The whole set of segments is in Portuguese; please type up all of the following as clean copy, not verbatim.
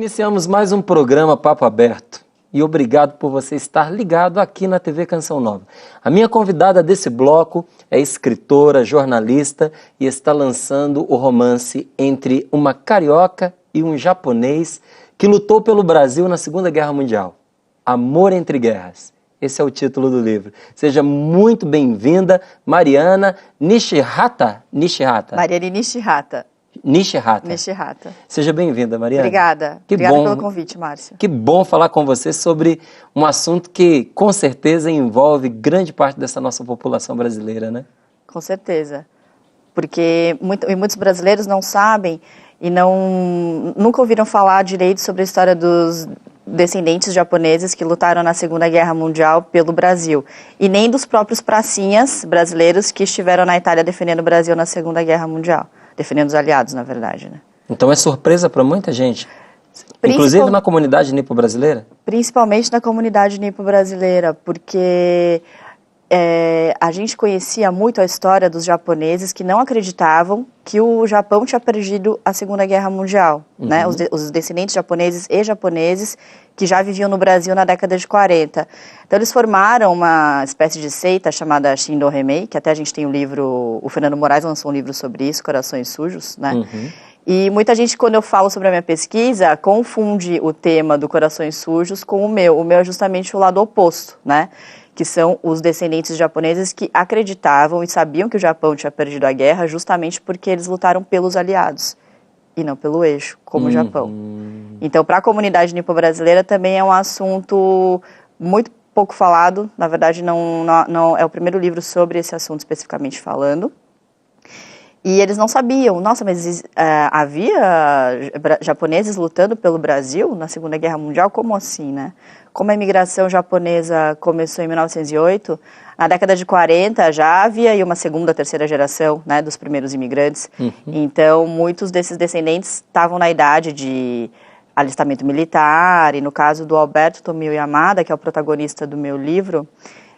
iniciamos mais um programa Papo Aberto e obrigado por você estar ligado aqui na TV Canção Nova. A minha convidada desse bloco é escritora, jornalista e está lançando o romance entre uma carioca e um japonês que lutou pelo Brasil na Segunda Guerra Mundial. Amor entre Guerras. Esse é o título do livro. Seja muito bem-vinda, Mariana Nishihata. Mariana Nishihata. Nishihata. Seja bem-vinda, Mariana. Obrigada. Obrigada pelo convite, Márcio. Que bom falar com você sobre um assunto que, com certeza, envolve grande parte dessa nossa população brasileira, né? Com certeza. Porque muitos brasileiros não sabem e nunca ouviram falar direito sobre a história dos descendentes japoneses que lutaram na Segunda Guerra Mundial pelo Brasil. E nem dos próprios pracinhas brasileiros que estiveram na Itália defendendo o Brasil na Segunda Guerra Mundial. Defendendo os aliados, na verdade, né? Então é surpresa para muita gente, inclusive na comunidade nipo-brasileira? Principalmente na comunidade nipo-brasileira, porque a gente conhecia muito a história dos japoneses que não acreditavam que o Japão tinha perdido a Segunda Guerra Mundial, né? Os descendentes japoneses e japoneses que já viviam no Brasil na década de 40. Então eles formaram uma espécie de seita chamada Shindo Remei, que até a gente tem um livro, o Fernando Moraes lançou um livro sobre isso, Corações Sujos, né? E muita gente, quando eu falo sobre a minha pesquisa, confunde o tema do Corações Sujos com o meu. O meu é justamente o lado oposto, né? Que são os descendentes japoneses que acreditavam e sabiam que o Japão tinha perdido a guerra justamente porque eles lutaram pelos aliados e não pelo eixo, como o Japão. Então, para a comunidade nipo-brasileira também é um assunto muito pouco falado. Na verdade, não é o primeiro livro sobre esse assunto especificamente falando. E eles não sabiam. Nossa, mas havia japoneses lutando pelo Brasil na Segunda Guerra Mundial? Como assim, né? Como a imigração japonesa começou em 1908, na década de 40 já havia uma segunda, terceira geração, né, dos primeiros imigrantes. Então, muitos desses descendentes estavam na idade de alistamento militar. E no caso do Alberto Tomio Yamada, que é o protagonista do meu livro,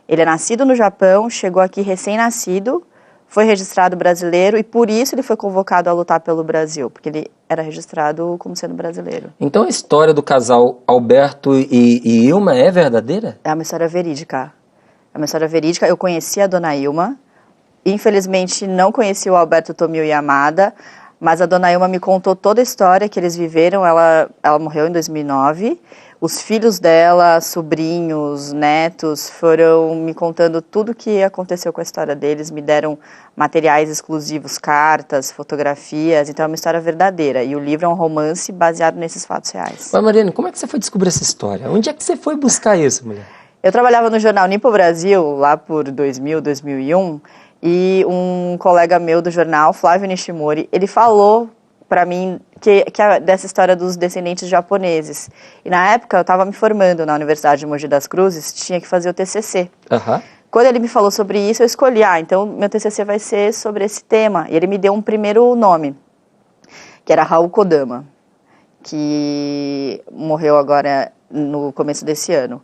ele é nascido no Japão, chegou aqui recém-nascido, foi registrado brasileiro e por isso ele foi convocado a lutar pelo Brasil, porque ele era registrado como sendo brasileiro. Então a história do casal Alberto e Ilma é verdadeira? É uma história verídica. É uma história verídica. Eu conheci a dona Ilma, infelizmente não conheci o Alberto Tomio Yamada, mas a dona Ilma me contou toda a história que eles viveram. Ela morreu em 2009. Os filhos dela, sobrinhos, netos, foram me contando tudo o que aconteceu com a história deles, me deram materiais exclusivos, cartas, fotografias, então é uma história verdadeira. E o livro é um romance baseado nesses fatos reais. Mas, Mariana, como é que você foi descobrir essa história? Onde é que você foi buscar isso, mulher? Eu trabalhava no jornal Nipo Brasil, lá por 2000, 2001, e um colega meu do jornal, Flávio Nishimori, ele falou para mim dessa história dos descendentes japoneses. E na época eu estava me formando na Universidade de Mogi das Cruzes, tinha que fazer o TCC. Quando ele me falou sobre isso, eu escolhi, então meu TCC vai ser sobre esse tema. E ele me deu um primeiro nome, que era Raul Kodama, que morreu agora no começo desse ano.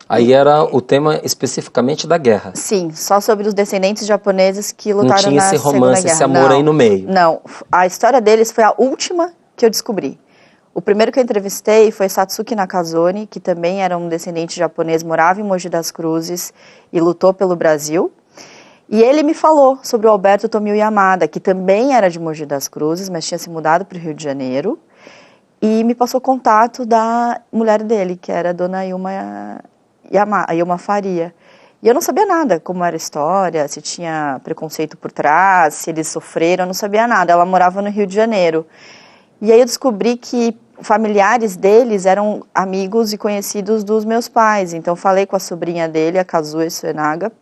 Aí era o tema especificamente da guerra? Sim, só sobre os descendentes japoneses que lutaram na Segunda Guerra. Não tinha esse romance, esse amor aí no meio? Não, a história deles foi a última que eu descobri. O primeiro que eu entrevistei foi Satsuki Nakazone, que também era um descendente japonês, morava em Mogi das Cruzes e lutou pelo Brasil. E ele me falou sobre o Alberto Tomio Yamada, que também era de Mogi das Cruzes, mas tinha se mudado para o Rio de Janeiro. E me passou contato da mulher dele, que era a dona Ilma Faria. E eu não sabia nada, como era a história, se tinha preconceito por trás, se eles sofreram, eu não sabia nada. Ela morava no Rio de Janeiro. E aí eu descobri que familiares deles eram amigos e conhecidos dos meus pais. Então falei com a sobrinha dele, a Kazue Suenaga.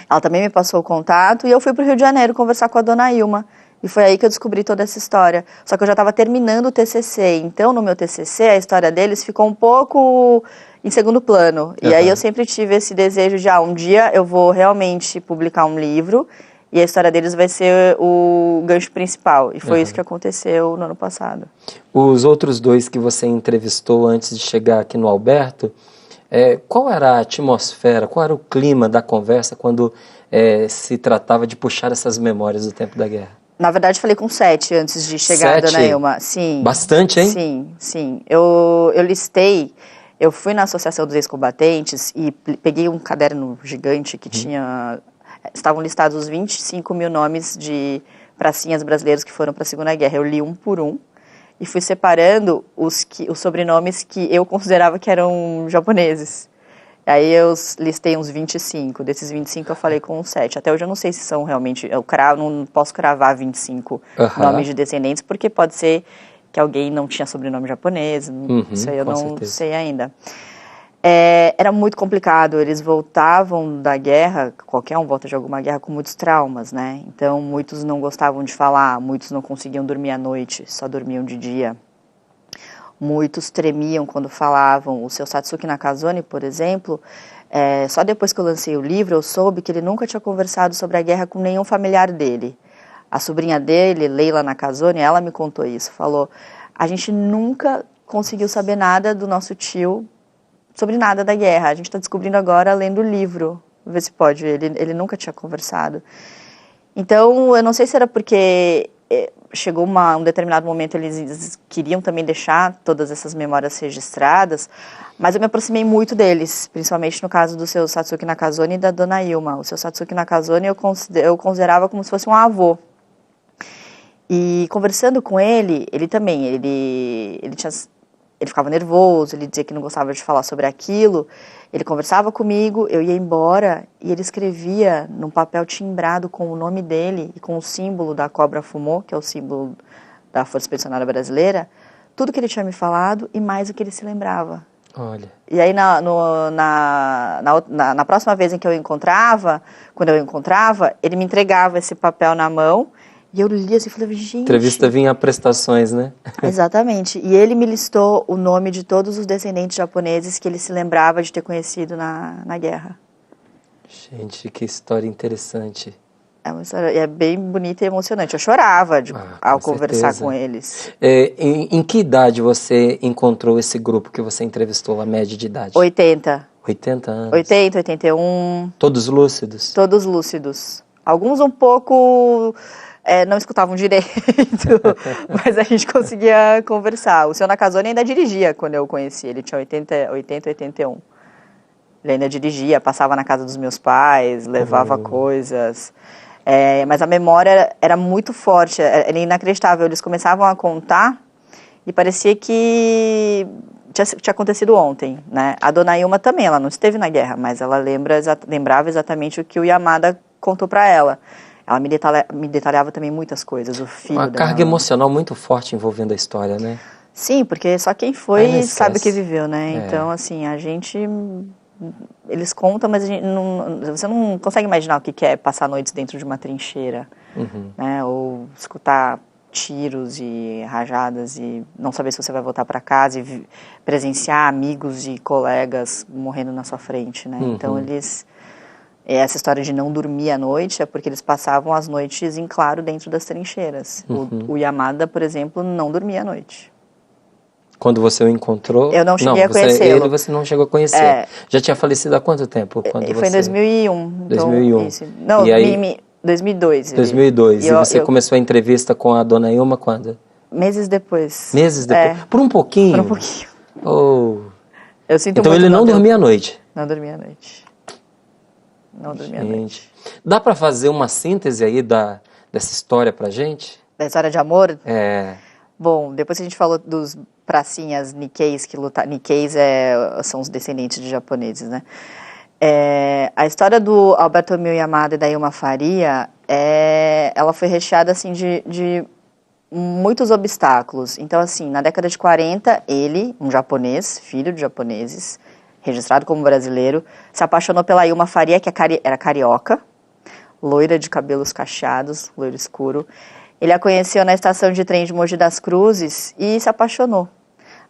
Ela também me passou o contato e eu fui para o Rio de Janeiro conversar com a dona Ilma. E foi aí que eu descobri toda essa história. Só que eu já estava terminando o TCC. Então, no meu TCC, a história deles ficou um pouco em segundo plano. E aí eu sempre tive esse desejo de, um dia eu vou realmente publicar um livro e a história deles vai ser o gancho principal. E foi isso que aconteceu no ano passado. Os outros dois que você entrevistou antes de chegar aqui no Alberto, qual era a atmosfera, qual era o clima da conversa quando se tratava de puxar essas memórias do tempo da guerra? Na verdade, falei com 7 antes de chegar a 7? Dona Ilma. Sim. Bastante, hein? Sim, sim. Eu listei, eu fui na Associação dos Ex-Combatentes e peguei um caderno gigante que tinha... Estavam listados os 25 mil nomes de pracinhas brasileiros que foram para a Segunda Guerra. Eu li um por um e fui separando os sobrenomes que eu considerava que eram japoneses. Aí eu listei uns 25. Desses 25 eu falei com 7. Até hoje eu não sei se são realmente... não posso cravar 25 nomes de descendentes, porque pode ser que alguém não tinha sobrenome japonês. Isso aí eu não sei ainda. Era muito complicado. Eles voltavam da guerra, qualquer um volta de alguma guerra com muitos traumas, né? Então muitos não gostavam de falar, muitos não conseguiam dormir à noite, só dormiam de dia. Muitos tremiam quando falavam. O seu Satsuki Nakazone, por exemplo, só depois que eu lancei o livro, eu soube que ele nunca tinha conversado sobre a guerra com nenhum familiar dele. A sobrinha dele, Leila Nakazone, ela me contou isso. Falou, a gente nunca conseguiu saber nada do nosso tio sobre nada da guerra. A gente está descobrindo agora lendo o livro. Vê se pode. Ele nunca tinha conversado. Então, eu não sei se era porque... chegou um determinado momento, eles queriam também deixar todas essas memórias registradas, mas eu me aproximei muito deles, principalmente no caso do seu Satsuki Nakazone e da Dona Ilma. O seu Satsuki Nakazone eu considerava como se fosse um avô. E conversando com ele, ele também, ele ficava nervoso, ele dizia que não gostava de falar sobre aquilo. Ele conversava comigo, eu ia embora e ele escrevia num papel timbrado com o nome dele e com o símbolo da cobra fumô, que é o símbolo da Força Expedicionária Brasileira, tudo que ele tinha me falado e mais o que ele se lembrava. Olha. E aí na próxima vez em que quando eu encontrava, ele me entregava esse papel na mão. E eu li assim e falei, gente... Entrevista vinha a prestações, né? Exatamente. E ele me listou o nome de todos os descendentes japoneses que ele se lembrava de ter conhecido na guerra. Gente, que história interessante. É uma história bem bonita e emocionante. Eu chorava ao conversar com eles. Em que idade você encontrou esse grupo que você entrevistou, a média de idade? 80. 80 anos? 80, 81. Todos lúcidos? Todos lúcidos. Alguns um pouco... não escutavam direito, mas a gente conseguia conversar. O seu Nakazone ainda dirigia quando eu o conheci, ele tinha 80, 81. Ele ainda dirigia, passava na casa dos meus pais, levava coisas. Mas a memória era muito forte, era inacreditável. Eles começavam a contar e parecia que tinha acontecido ontem, né? A Dona Ilma também, ela não esteve na guerra, mas ela lembrava exatamente o que o Yamada contou para ela. Ela me detalhava também muitas coisas, o filho uma dela. Carga emocional muito forte envolvendo a história, né? Sim, porque só quem foi sabe o que viveu, né? Então, assim, eles contam, mas você não consegue imaginar o que é passar noites dentro de uma trincheira, né? Ou escutar tiros e rajadas e não saber se você vai voltar para casa e presenciar amigos e colegas morrendo na sua frente, né? Então, essa história de não dormir à noite é porque eles passavam as noites em claro dentro das trincheiras. O Yamada, por exemplo, não dormia à noite. Quando você o encontrou... Eu não cheguei a conhecê-lo. Você não chegou a conhecer. Já tinha falecido há quanto tempo? Foi em 2001. 2001. Então, não, 2002. 2002. E você começou a entrevista com a Dona Ilma quando? Meses depois. Meses depois? Por um pouquinho? Por um pouquinho. Oh. Eu sinto então ele não dormia à noite? Não dormia à noite. Não dormia à noite. Dá para fazer uma síntese aí dessa história pra gente? Da história de amor? Bom, depois que a gente falou dos pracinhas Nikkeis que lutaram... Nikkeis são os descendentes de japoneses, né? A história do Alberto Emil Yamada e da Ilma Faria, ela foi recheada assim, de muitos obstáculos. Então, assim, na década de 40, ele, um japonês, filho de japoneses, registrado como brasileiro, se apaixonou pela Ilma Faria, que era carioca, loira de cabelos cacheados, loiro escuro. Ele a conheceu na estação de trem de Mogi das Cruzes e se apaixonou.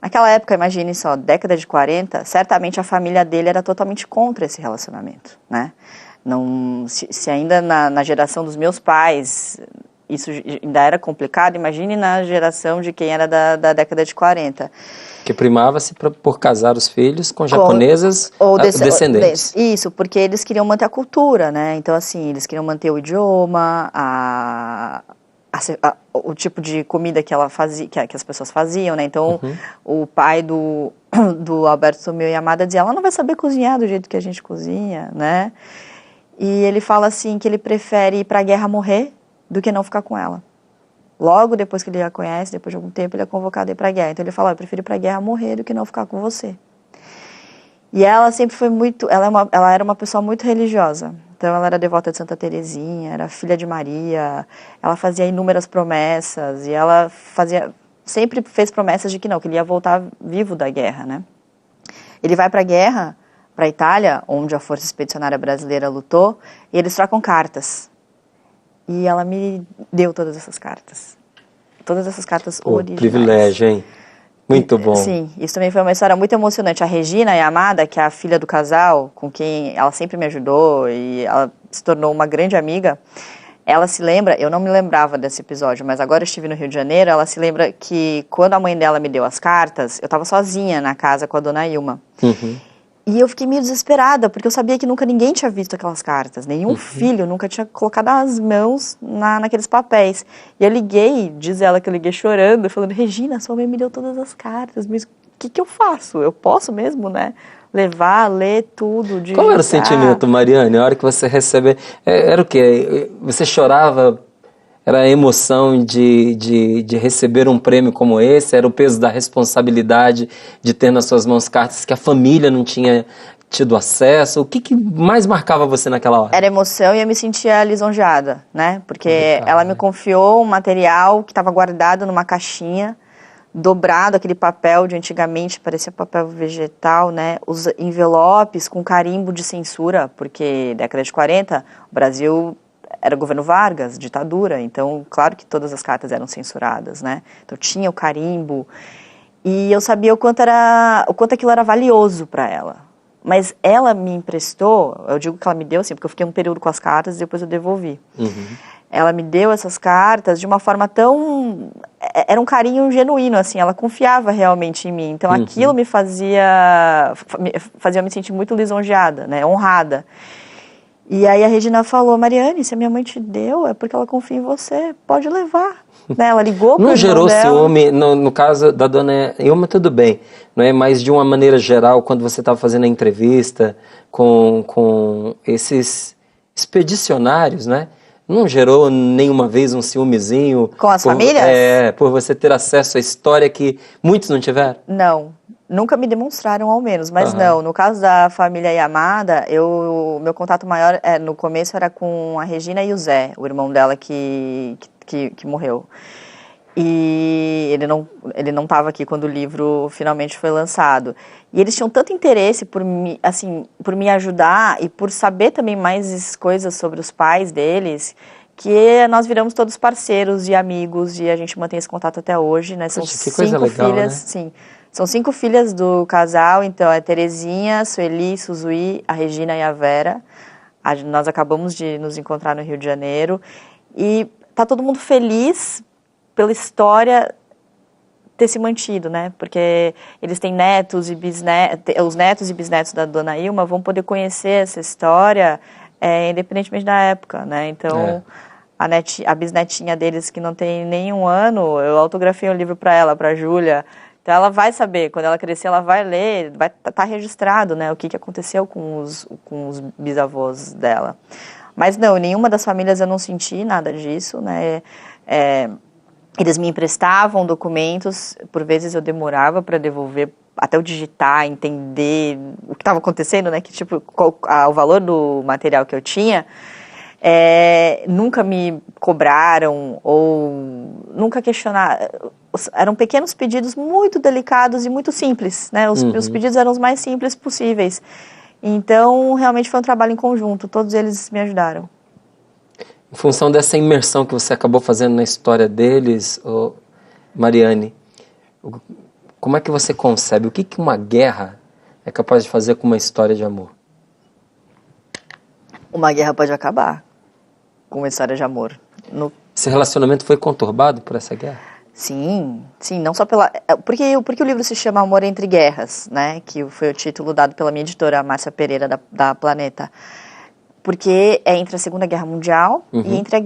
Naquela época, imagine só, década de 40, certamente a família dele era totalmente contra esse relacionamento, né? Se ainda na geração dos meus pais isso ainda era complicado, imagine na geração de quem era da década de 40. Que primava-se por casar os filhos com japonesas ou descendentes. Isso, porque eles queriam manter a cultura, né? Então, assim, eles queriam manter o idioma, o tipo de comida que ela fazia, que as pessoas faziam, né? Então, o pai do Alberto Tomeu Yamada dizia, ela não vai saber cozinhar do jeito que a gente cozinha, né? E ele fala assim que ele prefere ir para a guerra morrer do que não ficar com ela. Logo depois que ele a conhece, depois de algum tempo, ele é convocado a ir para a guerra. Então ele fala, eu prefiro ir para a guerra morrer do que não ficar com você. E ela sempre foi muito, ela era uma pessoa muito religiosa. Então ela era devota de Santa Teresinha, era filha de Maria, ela fazia inúmeras promessas, e ela sempre fez promessas de que ele ia voltar vivo da guerra, né? Ele vai para a guerra, para a Itália, onde a Força Expedicionária Brasileira lutou, e eles trocam cartas. E ela me deu todas essas cartas. Todas essas cartas originais. Privilégio, hein? Muito bom. Sim, isso também foi uma história muito emocionante. A Regina Yamada, que é a filha do casal, com quem ela sempre me ajudou e ela se tornou uma grande amiga, ela se lembra, eu não me lembrava desse episódio, mas agora eu estive no Rio de Janeiro, ela se lembra que quando a mãe dela me deu as cartas, eu estava sozinha na casa com a dona Ilma. E eu fiquei meio desesperada, porque eu sabia que nunca ninguém tinha visto aquelas cartas. Nenhum filho nunca tinha colocado as mãos naqueles papéis. E eu liguei, diz ela que eu liguei chorando, falando, Regina, sua mãe me deu todas as cartas, mas o que eu faço? Eu posso mesmo, né? Levar, ler tudo, digitar. Qual era o sentimento, Mariane, a hora que você recebe... Era o quê? Você chorava... Era a emoção de receber um prêmio como esse? Era o peso da responsabilidade de ter nas suas mãos cartas que a família não tinha tido acesso? O que mais marcava você naquela hora? Era emoção e eu me sentia lisonjeada, né? Porque ela me confiou um material que estava guardado numa caixinha, dobrado, aquele papel de antigamente, parecia papel vegetal, né? Os envelopes com carimbo de censura, porque década de 40, o Brasil... era o governo Vargas, ditadura, então claro que todas as cartas eram censuradas, né? Então tinha o carimbo e eu sabia o quanto aquilo era valioso para ela. Mas ela me emprestou, eu digo que ela me deu assim, porque eu fiquei um período com as cartas e depois eu devolvi. Ela me deu essas cartas de uma forma tão... Era um carinho genuíno, assim, ela confiava realmente em mim. Então aquilo me fazia eu me sentir muito lisonjeada, né? Honrada. E aí a Regina falou, Mariane, se a minha mãe te deu, é porque ela confia em você, pode levar. Né? Ela ligou para o Não gerou dela. ciúme, no caso da dona Ilma, tudo bem, não é? Mas de uma maneira geral, quando você estava fazendo a entrevista com esses expedicionários, né? Não gerou nenhuma vez um ciúmezinho? Com as famílias? Por você ter acesso à história que muitos não tiveram? Não. Nunca me demonstraram, ao menos, mas não. No caso da família Yamada, meu contato maior no começo era com a Regina e o Zé, o irmão dela que morreu. E ele não estava aqui quando o livro finalmente foi lançado. E eles tinham tanto interesse por me ajudar e por saber também mais coisas sobre os pais deles, que nós viramos todos parceiros e amigos e a gente mantém esse contato até hoje, né? São que coisa legal, filhas, né? sim. São 5 filhas do casal, então é Terezinha, Sueli, Suzuí, a Regina e a Vera. Nós acabamos de nos encontrar no Rio de Janeiro e tá todo mundo feliz pela história ter se mantido, né? Porque eles têm netos e bisnetos, os netos e bisnetos da dona Ilma vão poder conhecer essa história independentemente da época, né? Então, a bisnetinha deles, que não tem nem um ano, eu autografei um livro para ela, para a Júlia. Então ela vai saber, quando ela crescer, ela vai ler, vai estar registrado, né, o que aconteceu com os bisavós dela. Mas não, em nenhuma das famílias eu não senti nada disso, né, eles me emprestavam documentos, por vezes eu demorava para devolver, até eu digitar, entender o que estava acontecendo, né, que tipo, o valor do material que eu tinha. Nunca me cobraram ou nunca questionaram. Eram pequenos pedidos muito delicados e muito simples, né? Os pedidos eram os mais simples possíveis. Então, realmente foi um trabalho em conjunto. Todos eles me ajudaram. Em função dessa imersão que você acabou fazendo na história deles, Mariane, como é que você concebe? O que uma guerra é capaz de fazer com uma história de amor? Uma guerra pode acabar com uma história de amor. Esse relacionamento foi conturbado por essa guerra? Sim, não só pela... Porque o livro se chama Amor Entre Guerras, né? Que foi o título dado pela minha editora, Márcia Pereira, da Planeta. Porque é entre a Segunda Guerra Mundial e entre a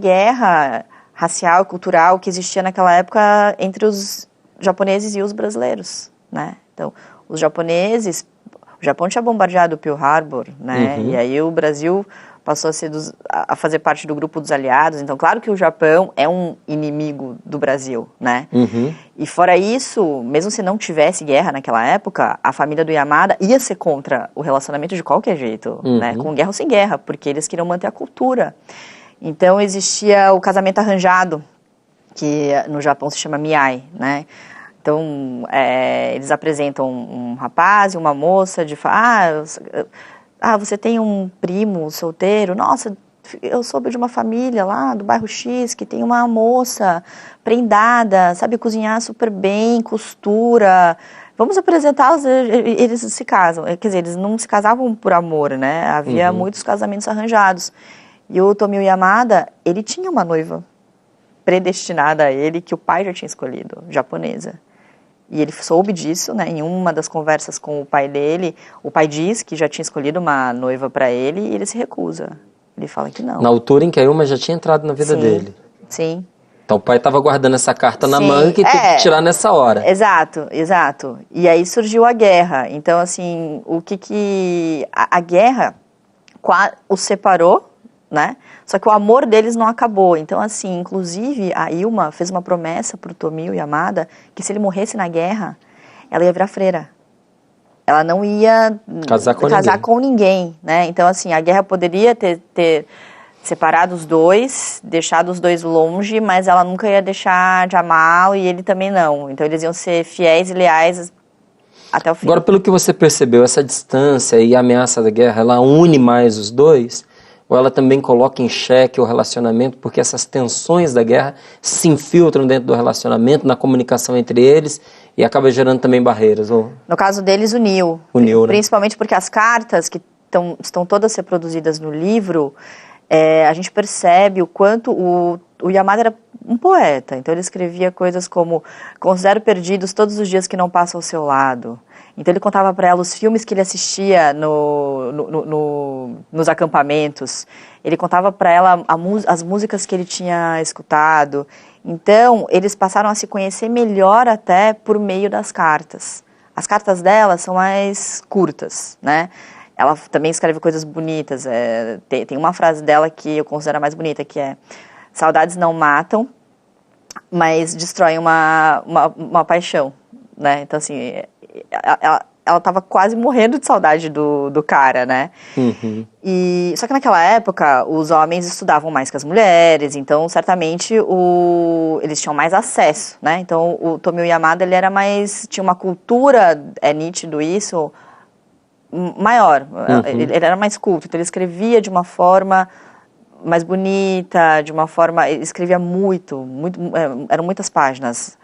racial e cultural que existia naquela época entre os japoneses e os brasileiros, né? Então, os japoneses, o Japão tinha bombardeado o Pearl Harbor, né? E aí o Brasil passou a fazer parte do grupo dos aliados. Então, claro que o Japão é um inimigo do Brasil, né? E fora isso, mesmo se não tivesse guerra naquela época, a família do Yamada ia ser contra o relacionamento de qualquer jeito, né? Com guerra ou sem guerra, porque eles queriam manter a cultura. Então, existia o casamento arranjado, que no Japão se chama miai, né? Então, eles apresentam um rapaz e uma moça, você tem um primo solteiro? Nossa, eu soube de uma família lá do bairro X que tem uma moça prendada, sabe cozinhar super bem, costura. Vamos apresentá-los, eles se casam. Quer dizer, eles não se casavam por amor, né? Havia muitos casamentos arranjados. E o Tomio Yamada, ele tinha uma noiva predestinada a ele, que o pai já tinha escolhido, japonesa. E ele soube disso, né? Em uma das conversas com o pai dele, o pai diz que já tinha escolhido uma noiva para ele e ele se recusa. Ele fala que não. Na altura em que a Ilma já tinha entrado na vida dele. Sim. Então o pai estava guardando essa carta na manga que teve que tirar nessa hora. Exato. E aí surgiu a guerra. Então, assim, a guerra os separou, né? Só que o amor deles não acabou. Então, assim, inclusive, a Ilma fez uma promessa pro Tomio Yamada que se ele morresse na guerra, ela ia virar freira. Ela não ia casar com ninguém, né? Então, assim, a guerra poderia ter separado os dois, deixado os dois longe, mas ela nunca ia deixar de amá-lo e ele também não. Então, eles iam ser fiéis e leais até o fim. Agora, pelo que você percebeu, essa distância e a ameaça da guerra, ela une mais os dois? Ou ela também coloca em xeque o relacionamento, porque essas tensões da guerra se infiltram dentro do relacionamento, na comunicação entre eles, e acaba gerando também barreiras? Ou... No caso deles, uniu. Uniu, né? Principalmente porque as cartas, que estão todas reproduzidas no livro, a gente percebe o quanto o Yamada era um poeta. Então ele escrevia coisas como: considero perdidos todos os dias que não passam ao seu lado. Então ele contava para ela os filmes que ele assistia nos acampamentos. Ele contava para ela as músicas que ele tinha escutado. Então eles passaram a se conhecer melhor até por meio das cartas. As cartas dela são mais curtas, né? Ela também escreve coisas bonitas. Tem uma frase dela que eu considero a mais bonita, que é: saudades não matam, mas destroem uma paixão, né? Então, assim, ela estava quase morrendo de saudade do cara, né? Só que naquela época, os homens estudavam mais que as mulheres, então, certamente, eles tinham mais acesso, né? Então, o Tomio Yamada, ele era tinha uma cultura, é nítido isso, maior. Ele era mais culto, então ele escrevia de uma forma mais bonita, de uma forma... Ele escrevia muito, eram muitas páginas.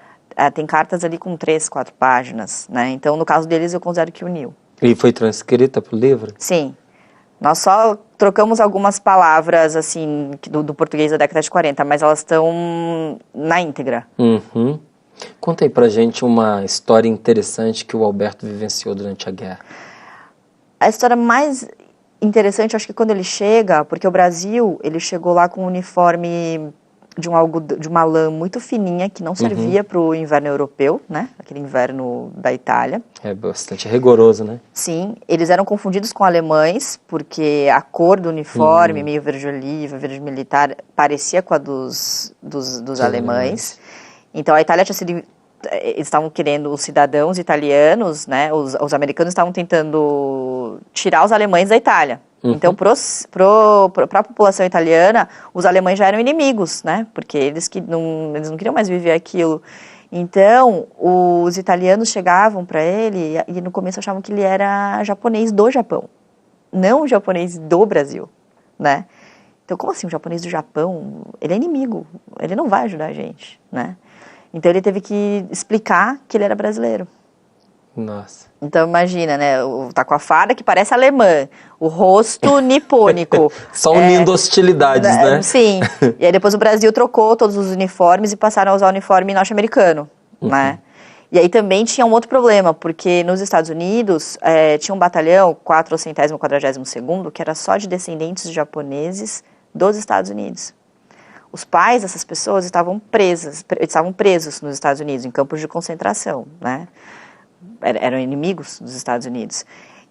Tem cartas ali com 3, 4 páginas, né? Então, no caso deles, eu considero que uniu. E foi transcrita para o livro? Sim. Nós só trocamos algumas palavras, assim, do português da década de 40, mas elas estão na íntegra. Conta aí pra gente uma história interessante que o Alberto vivenciou durante a guerra. A história mais interessante, acho que quando ele chega, porque o Brasil, ele chegou lá com um uniforme de uma lã muito fininha, que não servia para o inverno europeu, né? Aquele inverno da Itália. É bastante rigoroso, né? Sim, eles eram confundidos com alemães, porque a cor do uniforme, meio verde oliva, verde militar, parecia com a dos alemães. Então a Itália tinha sido... Eles estavam querendo os cidadãos italianos, né? Os americanos estavam tentando tirar os alemães da Itália. Então, para a população italiana, os alemães já eram inimigos, né? Porque eles não queriam mais viver aquilo. Então, os italianos chegavam para ele e no começo achavam que ele era japonês do Japão, não japonês do Brasil, né? Então, como assim um japonês do Japão? Ele é inimigo, ele não vai ajudar a gente, né? Então, ele teve que explicar que ele era brasileiro. Nossa. Então, imagina, né? Tá com a farda que parece alemã, o rosto nipônico. Só unindo hostilidades, né? Sim. E aí depois o Brasil trocou todos os uniformes e passaram a usar o uniforme norte-americano, né? E aí também tinha um outro problema, porque nos Estados Unidos tinha um batalhão, 442º, que era só de descendentes japoneses dos Estados Unidos. Os pais dessas pessoas estavam presos nos Estados Unidos, em campos de concentração, né? Eram inimigos dos Estados Unidos.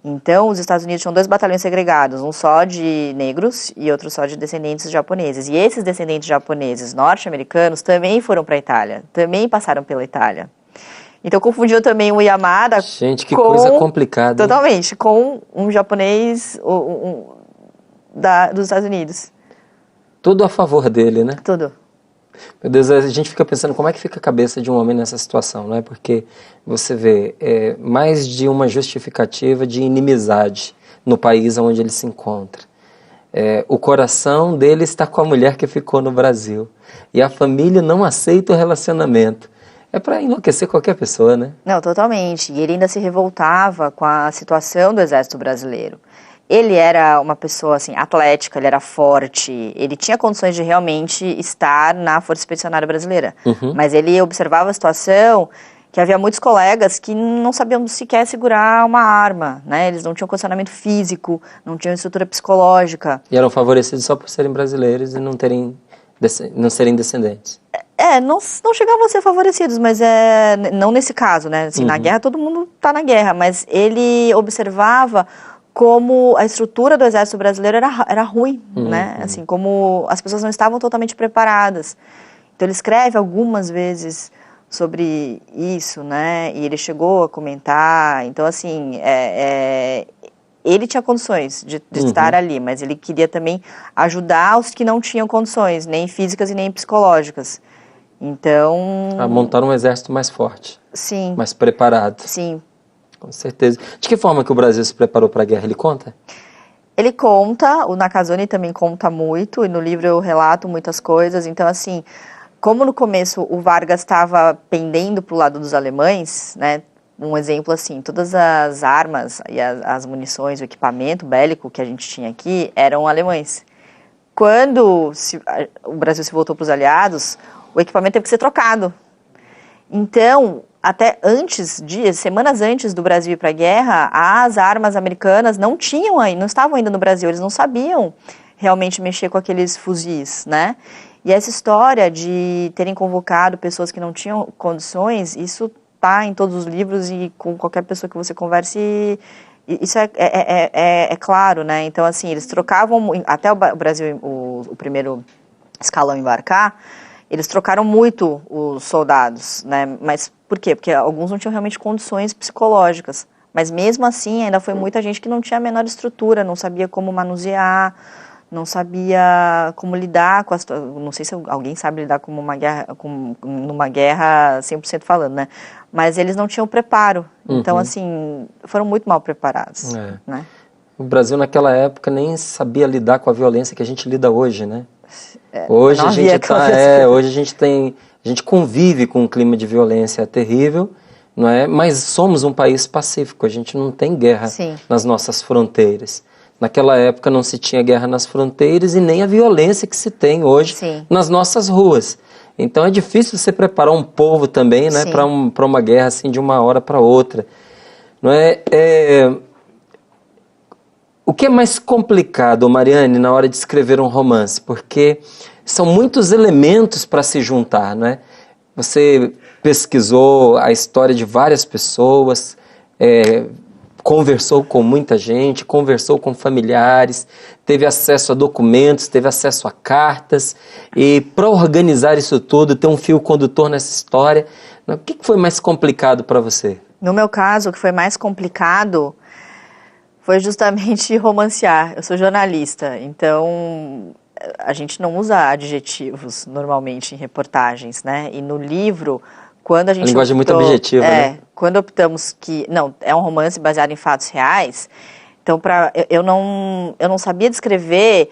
Então, os Estados Unidos tinham 2 batalhões segregados, um só de negros e outro só de descendentes japoneses. E esses descendentes japoneses norte-americanos também foram para a Itália, também passaram pela Itália. Então, confundiu também o Yamada Gente, que coisa complicada. Totalmente, com um japonês dos Estados Unidos. Tudo a favor dele, né? Tudo. Meu Deus, a gente fica pensando como é que fica a cabeça de um homem nessa situação, não é? Porque você vê mais de uma justificativa de inimizade no país onde ele se encontra. O coração dele está com a mulher que ficou no Brasil. E a família não aceita o relacionamento. É para enlouquecer qualquer pessoa, né? Não, totalmente. E ele ainda se revoltava com a situação do Exército Brasileiro. Ele era uma pessoa assim, atlética, ele era forte, ele tinha condições de realmente estar na Força Expedicionária Brasileira. Mas ele observava a situação que havia muitos colegas que não sabiam sequer segurar uma arma, né? Eles não tinham condicionamento físico, não tinham estrutura psicológica. E eram favorecidos só por serem brasileiros e não serem descendentes. Não chegavam a ser favorecidos, mas não nesse caso, né? Assim, na guerra, todo mundo está na guerra, mas ele observava como a estrutura do Exército Brasileiro era ruim, né? Assim, como as pessoas não estavam totalmente preparadas. Então, ele escreve algumas vezes sobre isso, né? E ele chegou a comentar. Então, assim, ele tinha condições de estar ali, mas ele queria também ajudar os que não tinham condições, nem físicas e nem psicológicas. Então... A montar um exército mais forte. Sim. Mais preparado. Sim. Com certeza. De que forma que o Brasil se preparou para a guerra? Ele conta? Ele conta, o Nakazone também conta muito, e no livro eu relato muitas coisas. Então, assim, como no começo o Vargas estava pendendo para o lado dos alemães, né? Um exemplo assim, todas as armas e as munições, o equipamento bélico que a gente tinha aqui eram alemães. Quando o Brasil se voltou para os aliados, o equipamento teve que ser trocado. Então, até semanas antes do Brasil ir para a guerra, as armas americanas não estavam ainda no Brasil, eles não sabiam realmente mexer com aqueles fuzis, né? E essa história de terem convocado pessoas que não tinham condições, isso tá em todos os livros e com qualquer pessoa que você converse, isso é claro, né? Então, assim, eles trocavam, até o Brasil, o primeiro escalão embarcar, eles trocaram muito os soldados, né? Mas por quê? Porque alguns não tinham realmente condições psicológicas. Mas mesmo assim, ainda foi muita gente que não tinha a menor estrutura, não sabia como manusear, não sabia como lidar com a situação. Não sei se alguém sabe lidar com numa guerra 100% falando, né? Mas eles não tinham preparo. Então, assim, foram muito mal preparados. Né? O Brasil, naquela época, nem sabia lidar com a violência que a gente lida hoje, né? Hoje a gente convive com um clima de violência terrível, não é? Mas somos um país pacífico, a gente não tem guerra nas nossas fronteiras. Naquela época não se tinha guerra nas fronteiras e nem a violência que se tem hoje nas nossas ruas. Então é difícil você preparar um povo também, né, para uma guerra assim de uma hora para outra. Não é? O que é mais complicado, Mariane, na hora de escrever um romance? Porque são muitos elementos para se juntar, não é? Você pesquisou a história de várias pessoas, conversou com muita gente, conversou com familiares, teve acesso a documentos, teve acesso a cartas, e para organizar isso tudo, ter um fio condutor nessa história, o que foi mais complicado para você? No meu caso, o que foi mais complicado foi justamente romancear. Eu sou jornalista, então a gente não usa adjetivos normalmente em reportagens, né? E no livro, quando a gente... A linguagem é muito objetiva, né? Quando optamos que... Não, é um romance baseado em fatos reais, então eu não sabia descrever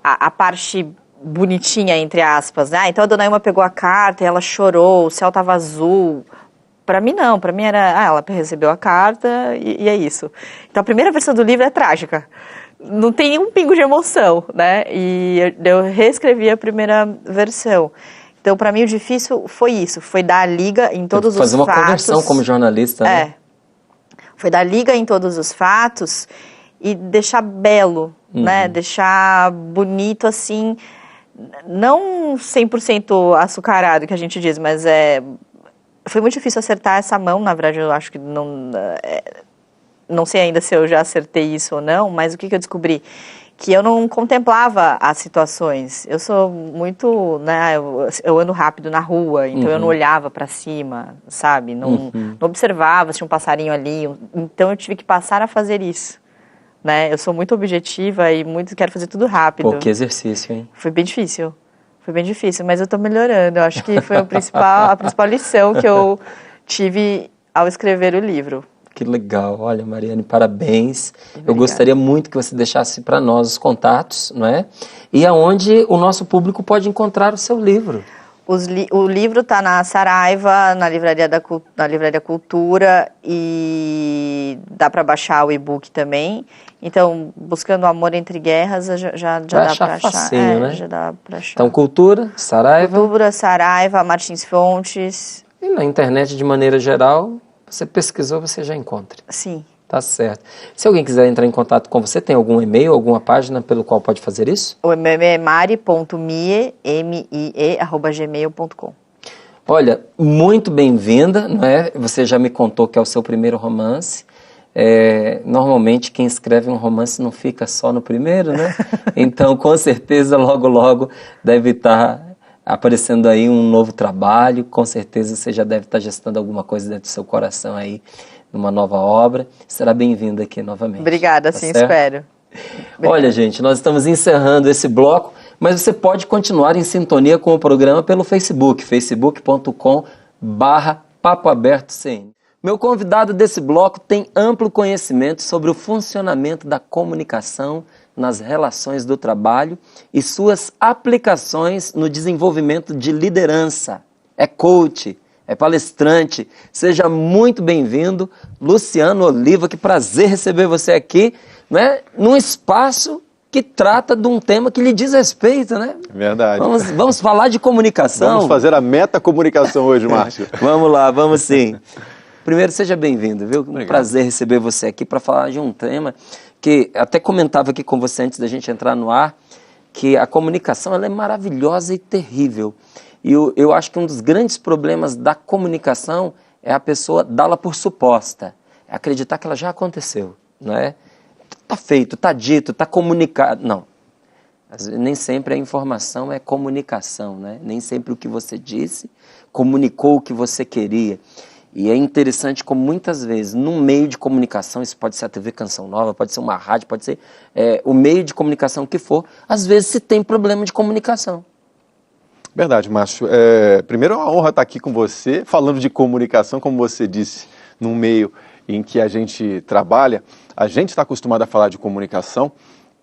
a parte bonitinha, entre aspas, né? Então a dona Ilma pegou a carta e ela chorou, o céu estava azul. Para mim não, para mim era, ela recebeu a carta e é isso. Então a primeira versão do livro é trágica, não tem nenhum pingo de emoção, né? E eu reescrevi a primeira versão. Então para mim o difícil foi isso, foi dar a liga em todos os fatos. Fazer uma conversão como jornalista, né? Foi dar liga em todos os fatos e deixar belo, né? Deixar bonito assim, não 100% açucarado, que a gente diz, mas foi muito difícil acertar essa mão. Na verdade, eu acho que não sei ainda se eu já acertei isso ou não, mas o que eu descobri? Que eu não contemplava as situações. Eu sou muito, né, eu ando rápido na rua, então eu não olhava para cima, sabe? Não observava se tinha um passarinho ali, então eu tive que passar a fazer isso, né? Eu sou muito objetiva e quero fazer tudo rápido. Pô, que exercício, hein? Foi bem difícil, mas eu tô melhorando. Eu acho que foi a principal lição que eu tive ao escrever o livro. Que legal. Olha, Mariane, parabéns. Obrigada. Eu gostaria muito que você deixasse para nós os contatos, não é? E aonde o nosso público pode encontrar o seu livro. O livro está na Saraiva, na Livraria Cultura, e dá para baixar o e-book também. Então, buscando Amor Entre Guerras, já dá para achar. Facinho, né? Já dá para achar. Então, Cultura, Saraiva. Cultura, Saraiva, Martins Fontes. E na internet, de maneira geral, você pesquisou, você já encontra. Sim. Tá certo. Se alguém quiser entrar em contato com você, tem algum e-mail, alguma página pelo qual pode fazer isso? O e-mail é mari.mie@gmail.com. Olha, muito bem-vinda, não é? Você já me contou que é o seu primeiro romance. Normalmente quem escreve um romance não fica só no primeiro, né? Então, com certeza, logo, logo deve estar aparecendo aí um novo trabalho. Com certeza você já deve estar gestando alguma coisa dentro do seu coração aí, numa nova obra. Será bem-vinda aqui novamente. Obrigada, tá sim, certo? espero. Olha, gente, nós estamos encerrando esse bloco, mas você pode continuar em sintonia com o programa pelo Facebook, facebook.com/papoabertocn. Meu convidado desse bloco tem amplo conhecimento sobre o funcionamento da comunicação nas relações do trabalho e suas aplicações no desenvolvimento de liderança. É coach, é palestrante. Seja muito bem-vindo, Luciano Oliva. Que prazer receber você aqui, né, num espaço que trata de um tema que lhe diz respeito, né? Verdade. Vamos falar de comunicação. Vamos fazer a metacomunicação hoje, Márcio. Vamos lá, vamos sim. Primeiro, seja bem-vindo, viu? Obrigado. Um prazer receber você aqui para falar de um tema que até comentava aqui com você antes da gente entrar no ar, que a comunicação ela é maravilhosa e terrível. E eu acho que um dos grandes problemas da comunicação é a pessoa dá-la por suposta, é acreditar que ela já aconteceu, não é? Tá feito, tá dito, tá comunicado. Não. Nem sempre a informação é comunicação, né? Nem sempre o que você disse comunicou o que você queria. E é interessante como muitas vezes, num meio de comunicação, isso pode ser a TV Canção Nova, pode ser uma rádio, pode ser o meio de comunicação que for, às vezes se tem problema de comunicação. Verdade, Márcio. Primeiro é uma honra estar aqui com você, falando de comunicação, como você disse, num meio em que a gente trabalha. A gente está acostumado a falar de comunicação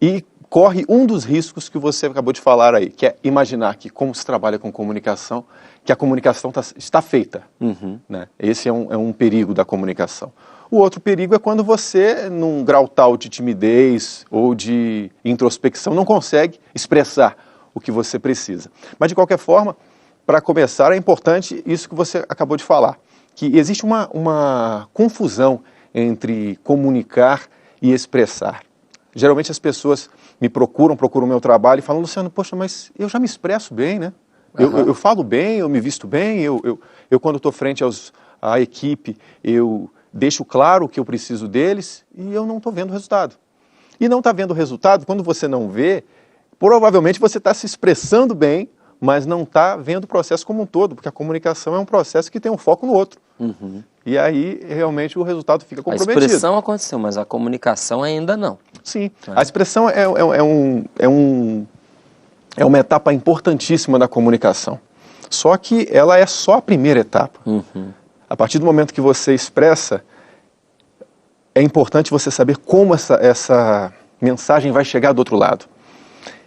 e corre um dos riscos que você acabou de falar aí, que é imaginar que como se trabalha com comunicação, que a comunicação está feita. Né? Esse é um perigo da comunicação. O outro perigo é quando você, num grau tal de timidez ou de introspecção, não consegue expressar o que você precisa. Mas, de qualquer forma, para começar, é importante isso que você acabou de falar, que existe uma confusão entre comunicar e expressar. Geralmente as pessoas me procuram o meu trabalho e falam: Luciano, poxa, mas eu já me expresso bem, né? Eu falo bem, eu me visto bem, eu quando estou frente à equipe, eu deixo claro o que eu preciso deles e eu não estou vendo o resultado. E não está vendo o resultado, quando você não vê, provavelmente você está se expressando bem, mas não está vendo o processo como um todo, porque a comunicação é um processo que tem um foco no outro. E aí, realmente, o resultado fica comprometido. A expressão aconteceu, mas a comunicação ainda não. Sim, a expressão é uma etapa importantíssima da comunicação. Só que ela é só a primeira etapa. A partir do momento que você expressa, é importante você saber como essa mensagem vai chegar do outro lado.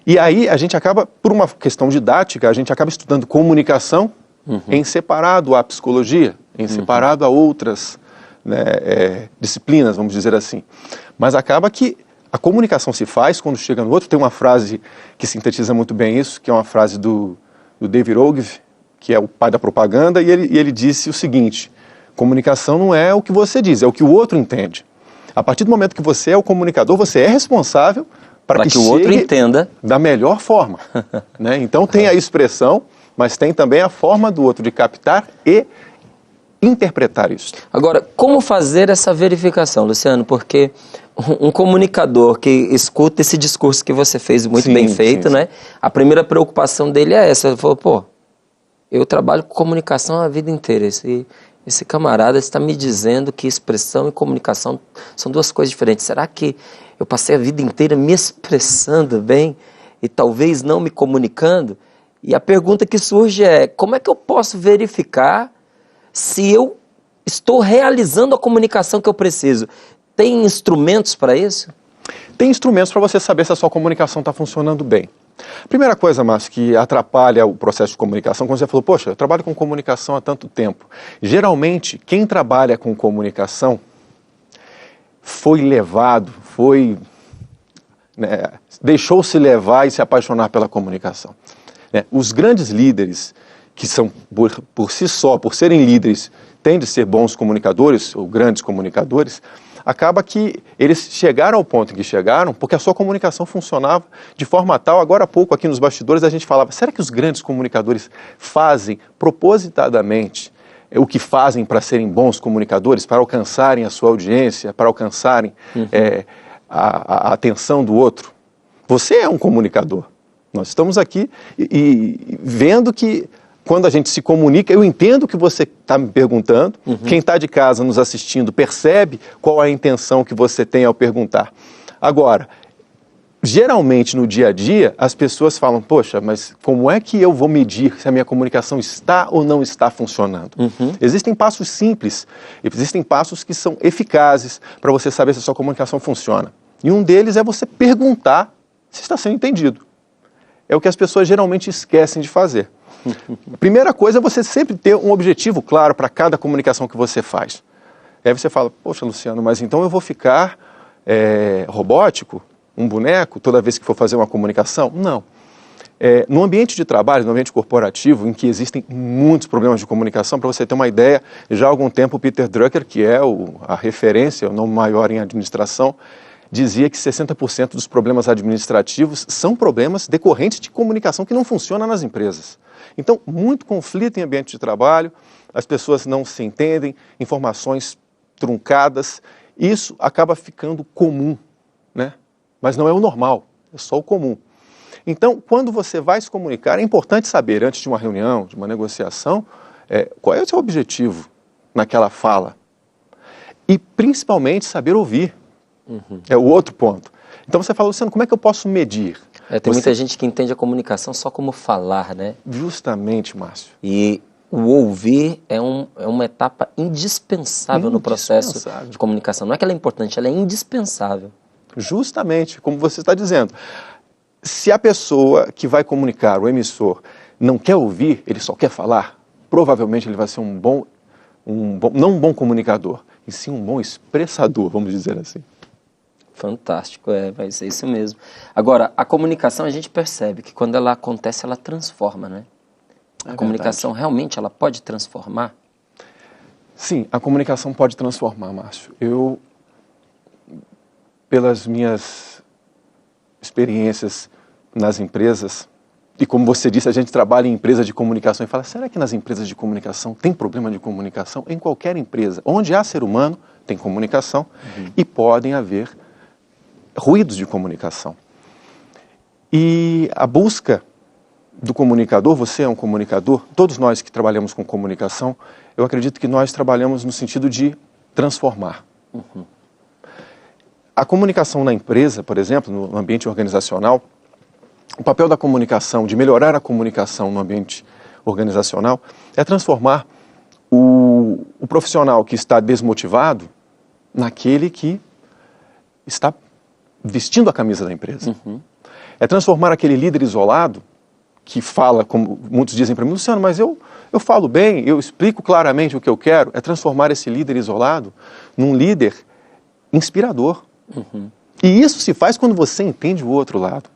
E aí a gente acaba, por uma questão didática, a gente acaba estudando comunicação em separado à psicologia, em separado a outras, né, disciplinas, vamos dizer assim. Mas acaba que a comunicação se faz quando chega no outro. Tem uma frase que sintetiza muito bem isso, que é uma frase do David Ogilvy, que é o pai da propaganda, e ele disse o seguinte: comunicação não é o que você diz, é o que o outro entende. A partir do momento que você é o comunicador, você é responsável para que o outro entenda da melhor forma. Né? Então tem a expressão, mas tem também a forma do outro de captar e interpretar isso. Agora, como fazer essa verificação, Luciano? Porque um comunicador que escuta esse discurso que você fez muito bem feito, né? A primeira preocupação dele é essa. Ele falou, pô, eu trabalho com comunicação a vida inteira. Esse camarada está me dizendo que expressão e comunicação são duas coisas diferentes. Será que eu passei a vida inteira me expressando bem e talvez não me comunicando? E a pergunta que surge é, como é que eu posso verificar se eu estou realizando a comunicação que eu preciso? Tem instrumentos para isso? Tem instrumentos para você saber se a sua comunicação está funcionando bem. Primeira coisa, Márcio, que atrapalha o processo de comunicação, quando você falou, poxa, eu trabalho com comunicação há tanto tempo. Geralmente, quem trabalha com comunicação foi levado, deixou-se levar e se apaixonar pela comunicação. Os grandes líderes, que são, por si só, por serem líderes, têm de ser bons comunicadores, ou grandes comunicadores, acaba que eles chegaram ao ponto em que chegaram porque a sua comunicação funcionava de forma tal. Agora há pouco aqui nos bastidores a gente falava, será que os grandes comunicadores fazem propositadamente o que fazem para serem bons comunicadores, para alcançarem a sua audiência, para alcançarem a atenção do outro? Você é um comunicador. Nós estamos aqui e vendo que quando a gente se comunica, eu entendo o que você está me perguntando, quem está de casa nos assistindo percebe qual é a intenção que você tem ao perguntar. Agora, geralmente no dia a dia, as pessoas falam, poxa, mas como é que eu vou medir se a minha comunicação está ou não está funcionando? Existem passos simples, existem passos que são eficazes para você saber se a sua comunicação funciona. E um deles é você perguntar se está sendo entendido. É o que as pessoas geralmente esquecem de fazer. A primeira coisa é você sempre ter um objetivo claro para cada comunicação que você faz. Aí você fala, poxa, Luciano, mas então eu vou ficar robótico, um boneco, toda vez que for fazer uma comunicação? Não. No ambiente de trabalho, no ambiente corporativo, em que existem muitos problemas de comunicação, para você ter uma ideia, já há algum tempo o Peter Drucker, que é a referência, o nome maior em administração, dizia que 60% dos problemas administrativos são problemas decorrentes de comunicação que não funciona nas empresas. Então, muito conflito em ambiente de trabalho, as pessoas não se entendem, informações truncadas, isso acaba ficando comum, né? Mas não é o normal, é só o comum. Então, quando você vai se comunicar, é importante saber, antes de uma reunião, de uma negociação, qual é o seu objetivo naquela fala. E, principalmente, saber ouvir. É o outro ponto. Então você fala, Luciano, como é que eu posso medir? Tem muita gente que entende a comunicação só como falar, né? Justamente, Márcio. E o ouvir é uma etapa indispensável no processo de comunicação. Não é que ela é importante, ela é indispensável. Justamente, como você está dizendo. Se a pessoa que vai comunicar, o emissor, não quer ouvir, ele só quer falar, provavelmente ele vai ser não um bom comunicador, e sim um bom expressador, vamos dizer assim. Fantástico, vai ser isso mesmo. Agora, a comunicação a gente percebe que quando ela acontece, ela transforma, né? A comunicação realmente ela pode transformar? Sim, a comunicação pode transformar, Márcio. Eu, pelas minhas experiências nas empresas, e como você disse, a gente trabalha em empresa de comunicação e fala, será que nas empresas de comunicação tem problema de comunicação? Em qualquer empresa, onde há ser humano, tem comunicação e podem haver ruídos de comunicação. E a busca do comunicador, você é um comunicador, todos nós que trabalhamos com comunicação, eu acredito que nós trabalhamos no sentido de transformar. A comunicação na empresa, por exemplo, no ambiente organizacional, o papel da comunicação, de melhorar a comunicação no ambiente organizacional, é transformar o profissional que está desmotivado naquele que está vestindo a camisa da empresa. É transformar aquele líder isolado que fala, como muitos dizem para mim, Luciano, mas eu falo bem, eu explico claramente o que eu quero, é transformar esse líder isolado num líder inspirador. E isso se faz quando você entende o outro lado.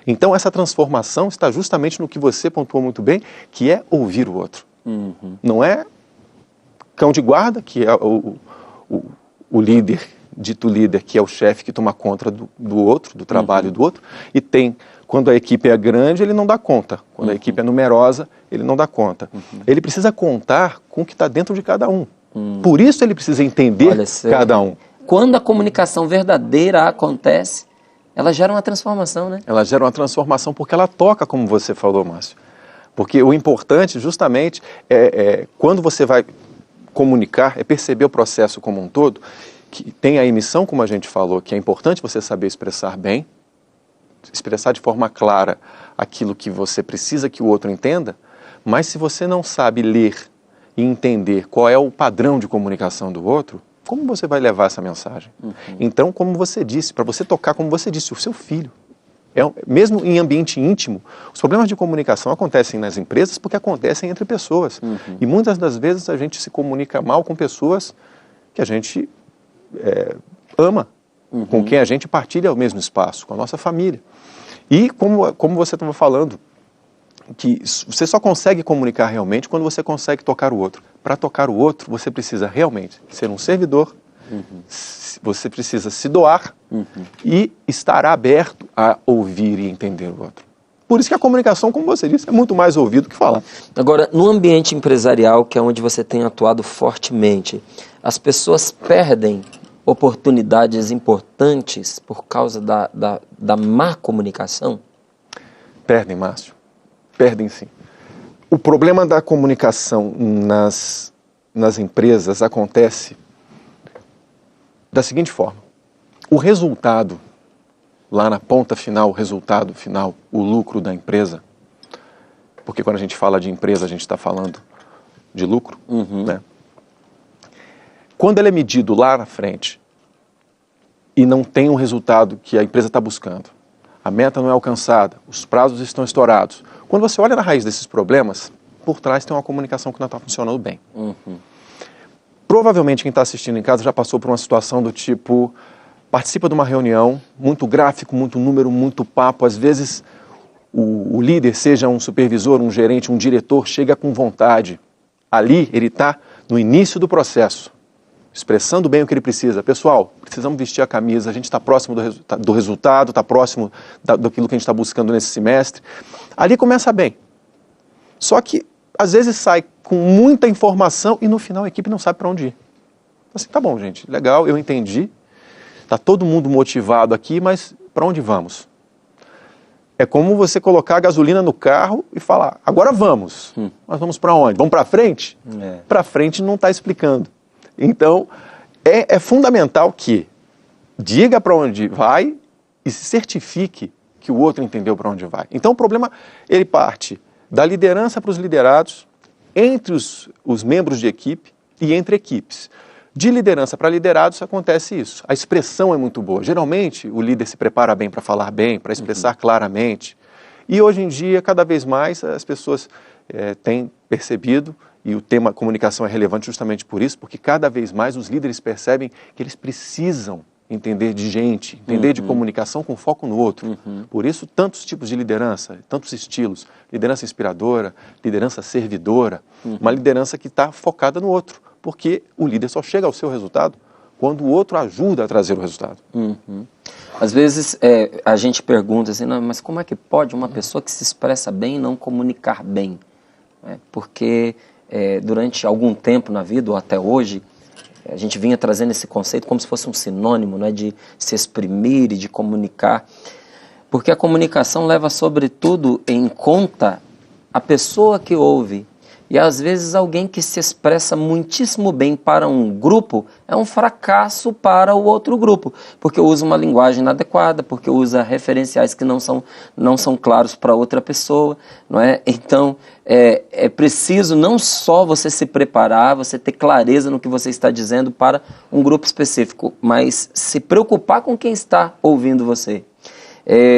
Então essa transformação está justamente no que você pontuou muito bem, que é ouvir o outro. Não é cão de guarda, que é o líder dito líder, que é o chefe que toma conta do outro, do trabalho do outro, e tem, quando a equipe é grande, ele não dá conta. Quando a equipe é numerosa, ele não dá conta. Ele precisa contar com o que está dentro de cada um. Por isso ele precisa entender cada um. Quando a comunicação verdadeira acontece, ela gera uma transformação, né? Ela gera uma transformação porque ela toca, como você falou, Márcio. Porque o importante, justamente, quando você vai comunicar, é perceber o processo como um todo, que tem a emissão, como a gente falou, que é importante você saber expressar bem, expressar de forma clara aquilo que você precisa que o outro entenda, mas se você não sabe ler e entender qual é o padrão de comunicação do outro, como você vai levar essa mensagem? Então, como você disse, para você tocar, como você disse, o seu filho. Mesmo em ambiente íntimo, os problemas de comunicação acontecem nas empresas porque acontecem entre pessoas. E muitas das vezes a gente se comunica mal com pessoas que a gente ama, com quem a gente partilha o mesmo espaço, com a nossa família. E como você estava falando, que você só consegue comunicar realmente quando você consegue tocar o outro. Para tocar o outro, você precisa realmente ser um servidor, você precisa se doar e estar aberto a ouvir e entender o outro. Por isso que a comunicação, como você disse, é muito mais ouvir do que falar. Agora, no ambiente empresarial, que é onde você tem atuado fortemente, as pessoas perdem oportunidades importantes por causa da má comunicação? Perdem, Márcio. Perdem, sim. O problema da comunicação nas empresas acontece da seguinte forma. O resultado, lá na ponta final, o resultado final, o lucro da empresa, porque quando a gente fala de empresa, a gente está falando de lucro, né? Quando ele é medido lá na frente e não tem o resultado que a empresa está buscando, a meta não é alcançada, os prazos estão estourados. Quando você olha na raiz desses problemas, por trás tem uma comunicação que não está funcionando bem. Provavelmente quem está assistindo em casa já passou por uma situação do tipo, participa de uma reunião, muito gráfico, muito número, muito papo, às vezes o líder, seja um supervisor, um gerente, um diretor, chega com vontade. Ali ele está no início do processo, expressando bem o que ele precisa. Pessoal, precisamos vestir a camisa, a gente está próximo do resultado, está próximo daquilo que a gente está buscando nesse semestre. Ali começa bem. Só que, às vezes, sai com muita informação e, no final, a equipe não sabe para onde ir. Assim, tá bom, gente, legal, eu entendi. Está todo mundo motivado aqui, mas para onde vamos? É como você colocar a gasolina no carro e falar, agora vamos. Mas vamos para onde? Vamos para frente? Para frente não está explicando. Então, é fundamental que diga para onde vai e se certifique que o outro entendeu para onde vai. Então, o problema, ele parte da liderança para os liderados, entre os membros de equipe e entre equipes. De liderança para liderados acontece isso. A expressão é muito boa. Geralmente, o líder se prepara bem para falar bem, para expressar claramente. E hoje em dia, cada vez mais, as pessoas têm percebido, e o tema comunicação é relevante justamente por isso, porque cada vez mais os líderes percebem que eles precisam entender de gente, entender de comunicação com foco no outro. Por isso, tantos tipos de liderança, tantos estilos. Liderança inspiradora, liderança servidora, uma liderança que está focada no outro. Porque o líder só chega ao seu resultado quando o outro ajuda a trazer o resultado. Às vezes a gente pergunta assim, não, mas como é que pode uma pessoa que se expressa bem não comunicar bem? Porque durante algum tempo na vida, ou até hoje, a gente vinha trazendo esse conceito como se fosse um sinônimo, né, de se exprimir e de comunicar. Porque a comunicação leva, sobretudo, em conta a pessoa que ouve. E às vezes alguém que se expressa muitíssimo bem para um grupo é um fracasso para o outro grupo, porque usa uma linguagem inadequada, porque usa referenciais que não são claros para outra pessoa, não é? Então é preciso não só você se preparar, você ter clareza no que você está dizendo para um grupo específico, mas se preocupar com quem está ouvindo você.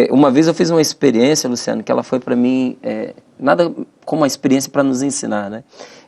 Uma vez eu fiz uma experiência, Luciano, que ela foi para mim nada como uma experiência para nos ensinar, né?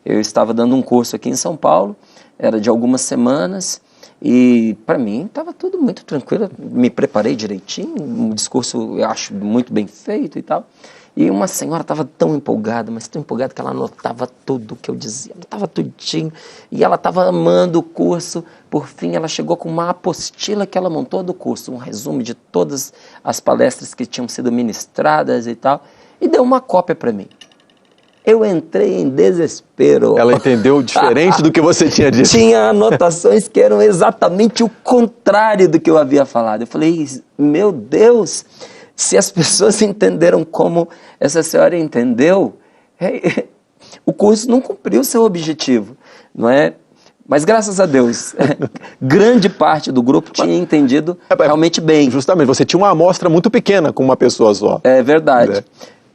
Eu estava dando um curso aqui em São Paulo, era de algumas semanas, e para mim estava tudo muito tranquilo, me preparei direitinho, um discurso eu acho muito bem feito e tal. E uma senhora estava tão empolgada, mas tão empolgada que ela anotava tudo o que eu dizia, anotava tudinho. E ela estava amando o curso. Por fim, ela chegou com uma apostila que ela montou do curso, um resumo de todas as palestras que tinham sido ministradas e tal, e deu uma cópia para mim. Eu entrei em desespero. Ela entendeu diferente do que você tinha dito. Tinha anotações que eram exatamente o contrário do que eu havia falado. Eu falei, meu Deus, se as pessoas entenderam como essa senhora entendeu, o curso não cumpriu o seu objetivo, não é? Mas graças a Deus, grande parte do grupo tinha entendido realmente bem. Justamente, você tinha uma amostra muito pequena com uma pessoa só. É verdade.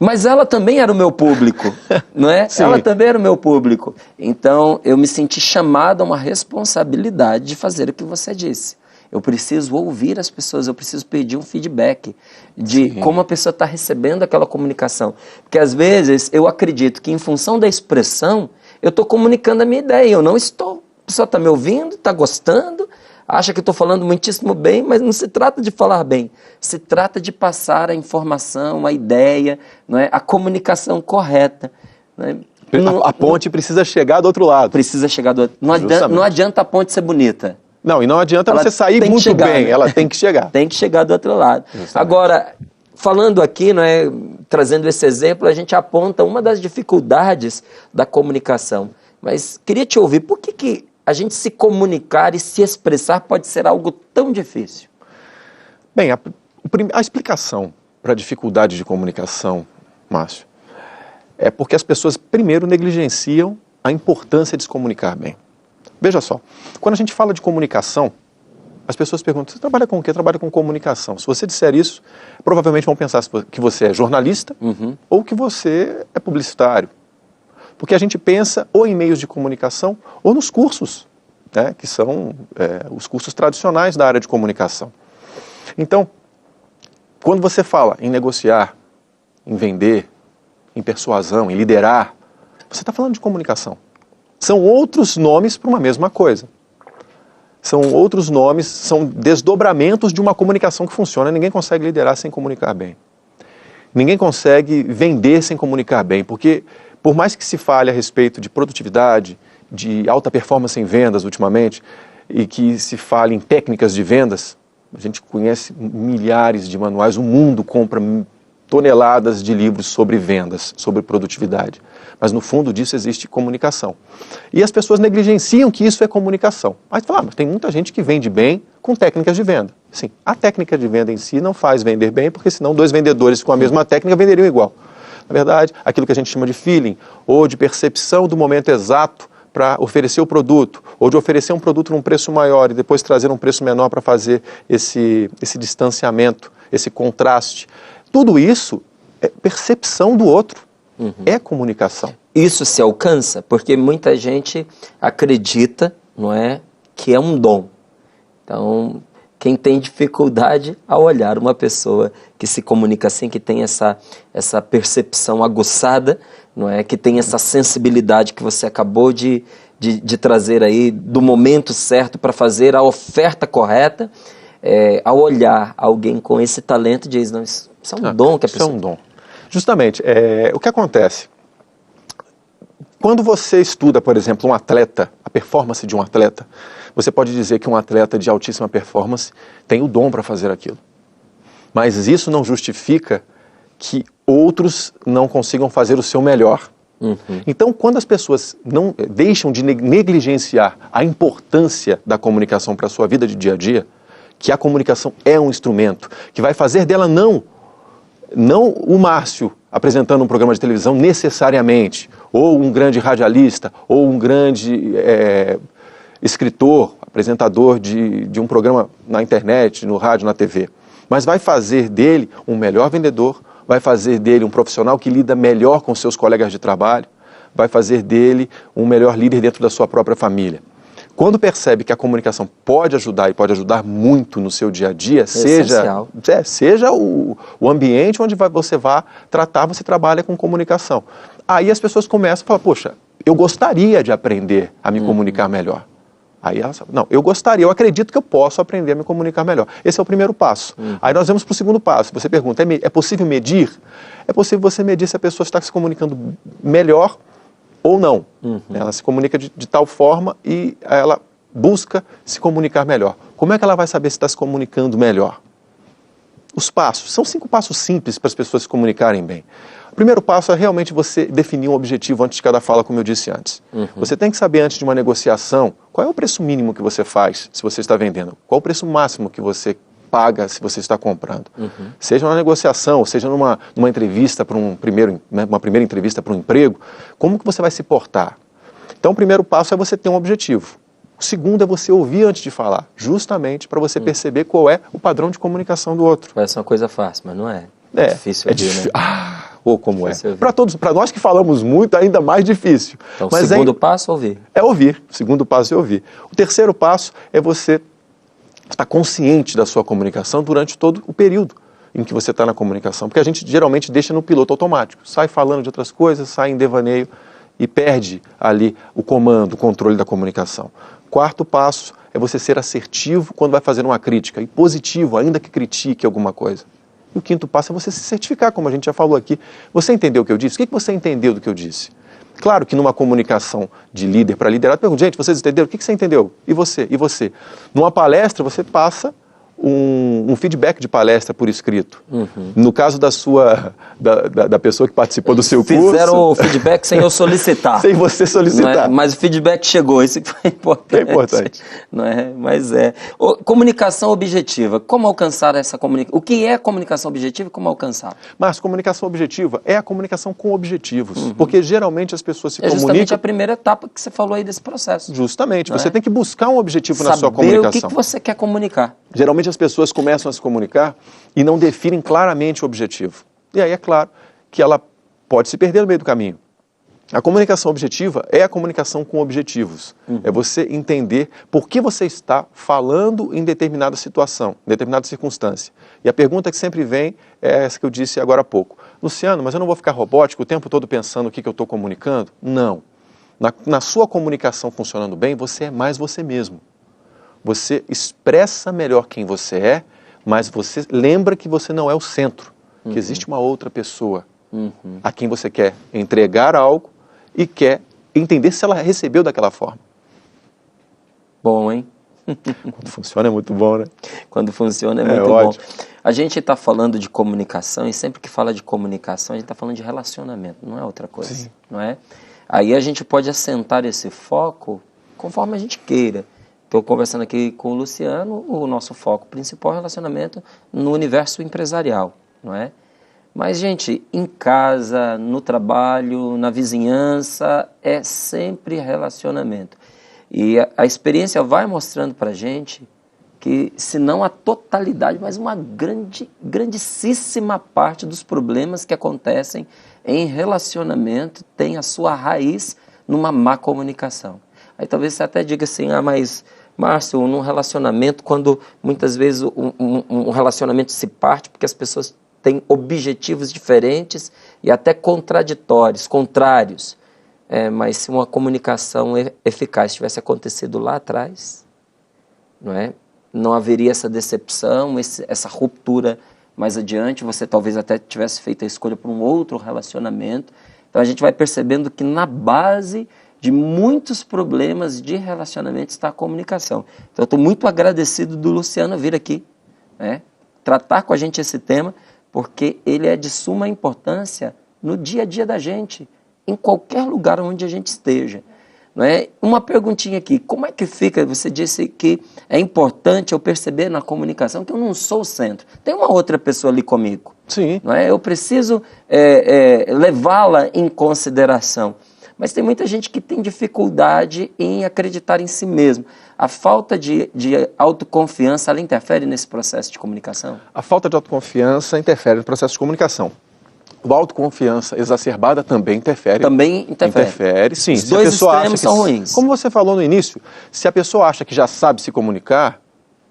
Mas ela também era o meu público, não é? Sim. Ela também era o meu público. Então, eu me senti chamado a uma responsabilidade de fazer o que você disse. Eu preciso ouvir as pessoas, eu preciso pedir um feedback de como a pessoa está recebendo aquela comunicação. Porque, às vezes, eu acredito que, em função da expressão, eu estou comunicando a minha ideia. Eu não estou. A pessoa está me ouvindo, está gostando, acha que estou falando muitíssimo bem, mas não se trata de falar bem. Se trata de passar a informação, a ideia, não é? A comunicação correta. Não é? A ponte precisa chegar do outro lado. Precisa chegar do outro lado. Não adianta a ponte ser bonita. Não, e não adianta Ela você sair tem que muito chegar, bem, né? ela tem que chegar. Tem que chegar do outro lado. Justamente. Agora, falando aqui, não é, trazendo esse exemplo, a gente aponta uma das dificuldades da comunicação. Mas queria te ouvir, por que a gente se comunicar e se expressar pode ser algo tão difícil? Bem, a explicação para a dificuldade de comunicação, Márcio, é porque as pessoas primeiro negligenciam a importância de se comunicar bem. Veja só, quando a gente fala de comunicação, as pessoas perguntam, você trabalha com o quê? Trabalha com comunicação. Se você disser isso, provavelmente vão pensar que você é jornalista ou que você é publicitário. Porque a gente pensa ou em meios de comunicação ou nos cursos, né, que são os cursos tradicionais da área de comunicação. Então, quando você fala em negociar, em vender, em persuasão, em liderar, você está falando de comunicação. São outros nomes para uma mesma coisa. São outros nomes, são desdobramentos de uma comunicação que funciona. Ninguém consegue liderar sem comunicar bem. Ninguém consegue vender sem comunicar bem, porque por mais que se fale a respeito de produtividade, de alta performance em vendas ultimamente, e que se fale em técnicas de vendas, a gente conhece milhares de manuais, o mundo compra toneladas de livros sobre vendas, sobre produtividade. Mas no fundo disso existe comunicação. E as pessoas negligenciam que isso é comunicação. Aí fala, mas tem muita gente que vende bem com técnicas de venda. Sim, a técnica de venda em si não faz vender bem, porque senão dois vendedores com a mesma técnica venderiam igual. Na verdade, aquilo que a gente chama de feeling, ou de percepção do momento exato para oferecer o produto, ou de oferecer um produto num preço maior e depois trazer um preço menor para fazer esse distanciamento, esse contraste. Tudo isso é percepção do outro, é comunicação. Isso se alcança porque muita gente acredita, não é, que é um dom. Então, quem tem dificuldade ao olhar uma pessoa que se comunica assim, que tem essa percepção aguçada, não é, que tem essa sensibilidade que você acabou de trazer aí, do momento certo para fazer a oferta correta, ao olhar alguém com esse talento, diz, não, isso é um dom que a pessoa... Isso é um dom. Justamente, o que acontece? Quando você estuda, por exemplo, um atleta, a performance de um atleta, você pode dizer que um atleta de altíssima performance tem o dom para fazer aquilo. Mas isso não justifica que outros não consigam fazer o seu melhor. Então, quando as pessoas não deixam de negligenciar a importância da comunicação para a sua vida de dia a dia, que a comunicação é um instrumento, que vai fazer dela não o Márcio apresentando um programa de televisão necessariamente, ou um grande radialista, ou um grande escritor, apresentador de um programa na internet, no rádio, na TV, mas vai fazer dele um melhor vendedor, vai fazer dele um profissional que lida melhor com seus colegas de trabalho, vai fazer dele um melhor líder dentro da sua própria família. Quando percebe que a comunicação pode ajudar e pode ajudar muito no seu dia a dia, seja o ambiente onde você vai tratar, você trabalha com comunicação. Aí as pessoas começam a falar, poxa, eu gostaria de aprender a me comunicar melhor. Aí ela sabe, não, eu gostaria, eu acredito que eu posso aprender a me comunicar melhor. Esse é o primeiro passo. Aí nós vamos para o segundo passo. Você pergunta, é possível medir? É possível você medir se a pessoa está se comunicando melhor ou não. Ela se comunica de tal forma e ela busca se comunicar melhor. Como é que ela vai saber se está se comunicando melhor? Os passos. São 5 passos simples para as pessoas se comunicarem bem. O primeiro passo é realmente você definir um objetivo antes de cada fala, como eu disse antes. Você tem que saber antes de uma negociação qual é o preço mínimo que você faz se você está vendendo, qual o preço máximo que você paga se você está comprando. Seja numa negociação, seja numa entrevista para uma primeira entrevista para um emprego, como que você vai se portar? Então o primeiro passo é você ter um objetivo. O segundo é você ouvir antes de falar, justamente para você perceber qual é o padrão de comunicação do outro. Parece uma coisa fácil, mas não é. É difícil ouvir, né? Como é. Difícil ouvir. Para nós que falamos muito, ainda mais difícil. Então, o segundo passo, ouvir. É ouvir. O segundo passo é ouvir. O terceiro passo é você estar consciente da sua comunicação durante todo o período em que você está na comunicação. Porque a gente geralmente deixa no piloto automático. Sai falando de outras coisas, sai em devaneio e perde ali o comando, o controle da comunicação. Quarto passo é você ser assertivo quando vai fazer uma crítica e positivo, ainda que critique alguma coisa. E o quinto passo é você se certificar, como a gente já falou aqui. Você entendeu o que eu disse? O que você entendeu do que eu disse? Claro que numa comunicação de líder para liderado, pergunta, gente, vocês entenderam? O que você entendeu? E você? E você? Numa palestra, você passa um feedback de palestra por escrito. No caso da pessoa que participou do seu curso... Fizeram o feedback sem eu solicitar. Sem você solicitar. Mas o feedback chegou, isso que foi importante. É importante. Não é? Mas é. Comunicação objetiva. Como alcançar essa comunicação? O que é comunicação objetiva e como alcançar? Mas comunicação objetiva é a comunicação com objetivos. Porque geralmente as pessoas se comunicam... É justamente a primeira etapa que você falou aí desse processo. Justamente. Você tem que buscar um objetivo na sua comunicação. Saber o que você quer comunicar. Geralmente as pessoas começam a se comunicar e não definem claramente o objetivo. E aí é claro que ela pode se perder no meio do caminho. A comunicação objetiva é a comunicação com objetivos. É você entender por que você está falando em determinada situação, em determinada circunstância. E a pergunta que sempre vem é essa que eu disse agora há pouco. Luciano, mas eu não vou ficar robótico o tempo todo pensando o que eu estou comunicando? Não. Na sua comunicação funcionando bem, você é mais você mesmo. Você expressa melhor quem você é, mas você lembra que você não é o centro, que existe uma outra pessoa a quem você quer entregar algo e quer entender se ela recebeu daquela forma. Bom, hein? Quando funciona é muito bom, né? Quando funciona é muito ótimo. bom. A gente está falando de comunicação e sempre que fala de comunicação a gente está falando de relacionamento, não é outra coisa. Sim. Não é? Aí a gente pode assentar esse foco conforme a gente queira. Estou conversando aqui com o Luciano, o nosso foco principal é relacionamento no universo empresarial, não é? Mas, gente, em casa, no trabalho, na vizinhança, é sempre relacionamento. E a experiência vai mostrando para a gente que, se não a totalidade, mas uma grandíssima parte dos problemas que acontecem em relacionamento tem a sua raiz numa má comunicação. Aí talvez você até diga assim, mas... Márcio, num relacionamento, quando muitas vezes um relacionamento se parte porque as pessoas têm objetivos diferentes e até contraditórios, contrários. Mas se uma comunicação eficaz tivesse acontecido lá atrás, não haveria essa decepção, essa ruptura mais adiante, você talvez até tivesse feito a escolha por um outro relacionamento. Então a gente vai percebendo que na base de muitos problemas de relacionamento está a comunicação. Então eu estou muito agradecido do Luciano vir aqui, tratar com a gente esse tema, porque ele é de suma importância no dia a dia da gente, em qualquer lugar onde a gente esteja. Uma perguntinha aqui, como é que fica, você disse que é importante eu perceber na comunicação que eu não sou o centro, tem uma outra pessoa ali comigo. Sim. Eu preciso levá-la em consideração. Mas tem muita gente que tem dificuldade em acreditar em si mesmo. A falta de autoconfiança, ela interfere nesse processo de comunicação? A falta de autoconfiança interfere no processo de comunicação. A autoconfiança exacerbada também interfere. Também interfere? Interfere, sim. Os dois extremos são ruins. Como você falou no início, se a pessoa acha que já sabe se comunicar,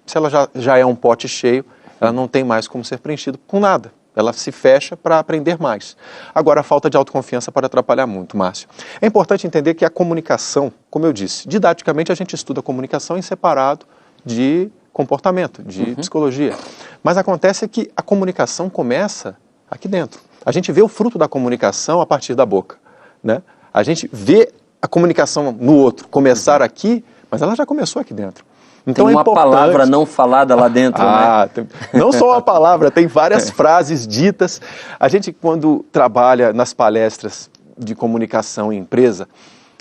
se ela já é um pote cheio, ela não tem mais como ser preenchida com nada. Ela se fecha para aprender mais. Agora, a falta de autoconfiança pode atrapalhar muito, Márcio. É importante entender que a comunicação, como eu disse, didaticamente a gente estuda a comunicação em separado de comportamento, de psicologia. Mas acontece que a comunicação começa aqui dentro. A gente vê o fruto da comunicação a partir da boca, né? A gente vê a comunicação no outro começar aqui, mas ela já começou aqui dentro. Então tem uma palavra não falada lá dentro, né? Não só uma palavra, tem várias frases ditas. A gente, quando trabalha nas palestras de comunicação em empresa,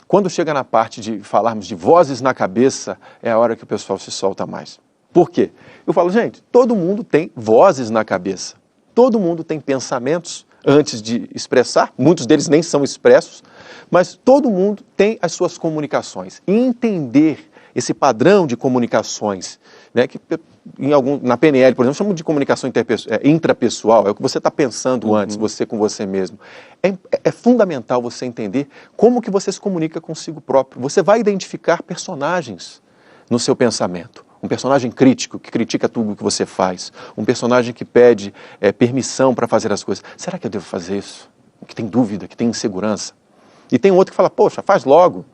quando chega na parte de falarmos de vozes na cabeça, é a hora que o pessoal se solta mais. Por quê? Eu falo, gente, todo mundo tem vozes na cabeça. Todo mundo tem pensamentos antes de expressar, muitos deles nem são expressos, mas todo mundo tem as suas comunicações. E entender esse padrão de comunicações, né, que na PNL, por exemplo, chamamos de comunicação intrapessoal, é o que você está pensando antes, você com você mesmo. É fundamental você entender como que você se comunica consigo próprio. Você vai identificar personagens no seu pensamento. Um personagem crítico, que critica tudo o que você faz. Um personagem que pede permissão para fazer as coisas. Será que eu devo fazer isso? Que tem dúvida, que tem insegurança. E tem outro que fala, poxa, faz logo.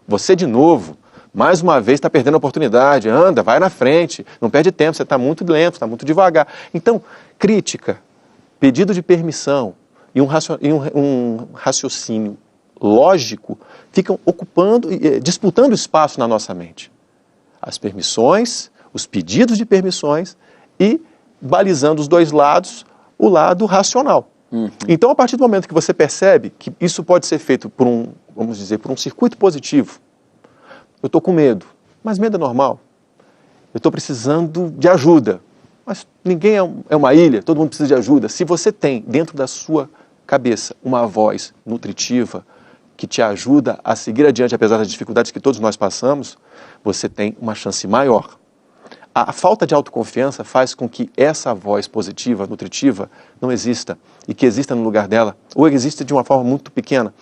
Você de novo. Mais uma vez está perdendo a oportunidade. Anda, vai na frente. Não perde tempo, você está muito lento, está muito devagar. Então, crítica, pedido de permissão e um raciocínio lógico ficam ocupando, disputando espaço na nossa mente. As permissões, os pedidos de permissões e balizando os dois lados, o lado racional. Então, a partir do momento que você percebe que isso pode ser feito por vamos dizer, por um circuito positivo, eu estou com medo, mas medo é normal. Eu estou precisando de ajuda, mas ninguém é uma ilha, todo mundo precisa de ajuda. Se você tem dentro da sua cabeça uma voz nutritiva que te ajuda a seguir adiante, apesar das dificuldades que todos nós passamos, você tem uma chance maior. A falta de autoconfiança faz com que essa voz positiva, nutritiva, não exista. E que exista no lugar dela, ou exista de uma forma muito pequena,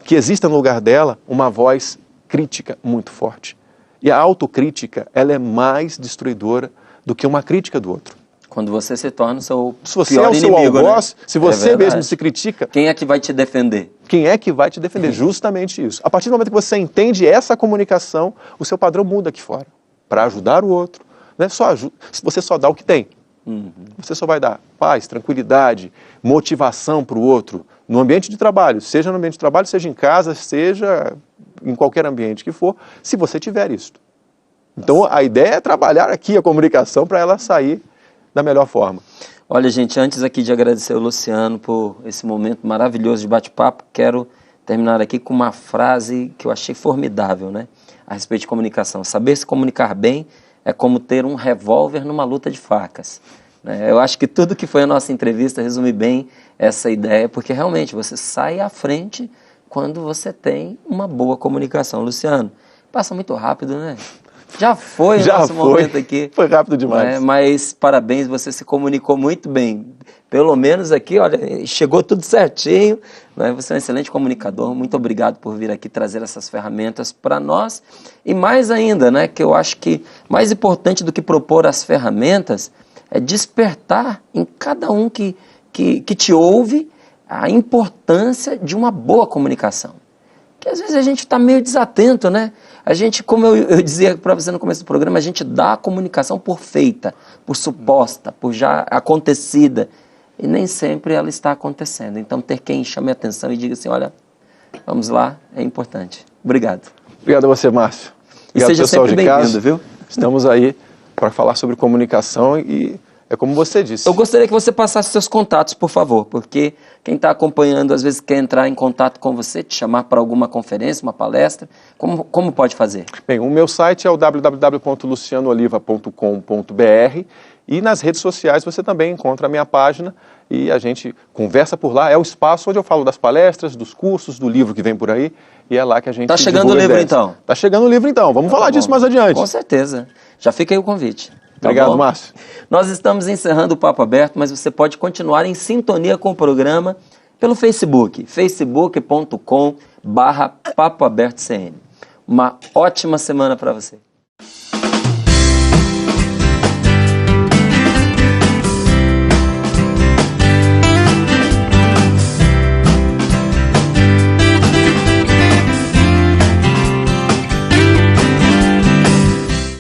que exista no lugar dela uma voz crítica muito forte. E a autocrítica, ela é mais destruidora do que uma crítica do outro. Quando você se torna o seu se você pior é o seu inimigo, algoz, né? se você mesmo se critica... Quem é que vai te defender? Quem é que vai te defender? Justamente isso. A partir do momento que você entende essa comunicação, o seu padrão muda aqui fora. Para ajudar o outro. Não é só ajuda, você só dá o que tem. Você só vai dar paz, tranquilidade, motivação para o outro. No ambiente de trabalho, seja no ambiente de trabalho, seja em casa, seja em qualquer ambiente que for, se você tiver isso. Então, a ideia é trabalhar aqui a comunicação para ela sair da melhor forma. Olha, gente, antes aqui de agradecer o Luciano por esse momento maravilhoso de bate-papo, quero terminar aqui com uma frase que eu achei formidável, né? A respeito de comunicação. Saber se comunicar bem é como ter um revólver numa luta de facas. Né? Eu acho que tudo que foi a nossa entrevista resume bem essa ideia, porque realmente você sai à frente quando você tem uma boa comunicação. Luciano, passa muito rápido, né? Já foi o nosso momento aqui. Foi rápido demais. Mas parabéns, você se comunicou muito bem. Pelo menos aqui, olha, chegou tudo certinho. Né? Você é um excelente comunicador. Muito obrigado por vir aqui trazer essas ferramentas para nós. E mais ainda, né, que eu acho que mais importante do que propor as ferramentas é despertar em cada um que te ouve a importância de uma boa comunicação. Que às vezes a gente está meio desatento, né? A gente, como eu dizia para você no começo do programa, a gente dá a comunicação por feita, por suposta, por já acontecida. E nem sempre ela está acontecendo. Então, ter quem chame a atenção e diga assim, olha, vamos lá, é importante. Obrigado. Obrigado a você, Márcio. Obrigado, e seja pessoal sempre de casa. bem-vindo, viu? Estamos aí para falar sobre comunicação e é como você disse. Eu gostaria que você passasse seus contatos, por favor, porque quem está acompanhando às vezes quer entrar em contato com você, te chamar para alguma conferência, uma palestra. Como pode fazer? Bem, o meu site é o www.lucianooliva.com.br e nas redes sociais você também encontra a minha página e a gente conversa por lá. É o espaço onde eu falo das palestras, dos cursos, do livro que vem por aí e é lá que a gente... Está chegando o livro então? Está chegando o livro então. Vamos falar disso mais adiante. Com certeza. Já fica aí o convite. Obrigado, Márcio. Nós estamos encerrando o Papo Aberto, mas você pode continuar em sintonia com o programa pelo Facebook, facebook.com/papoabertocn. Uma ótima semana para você.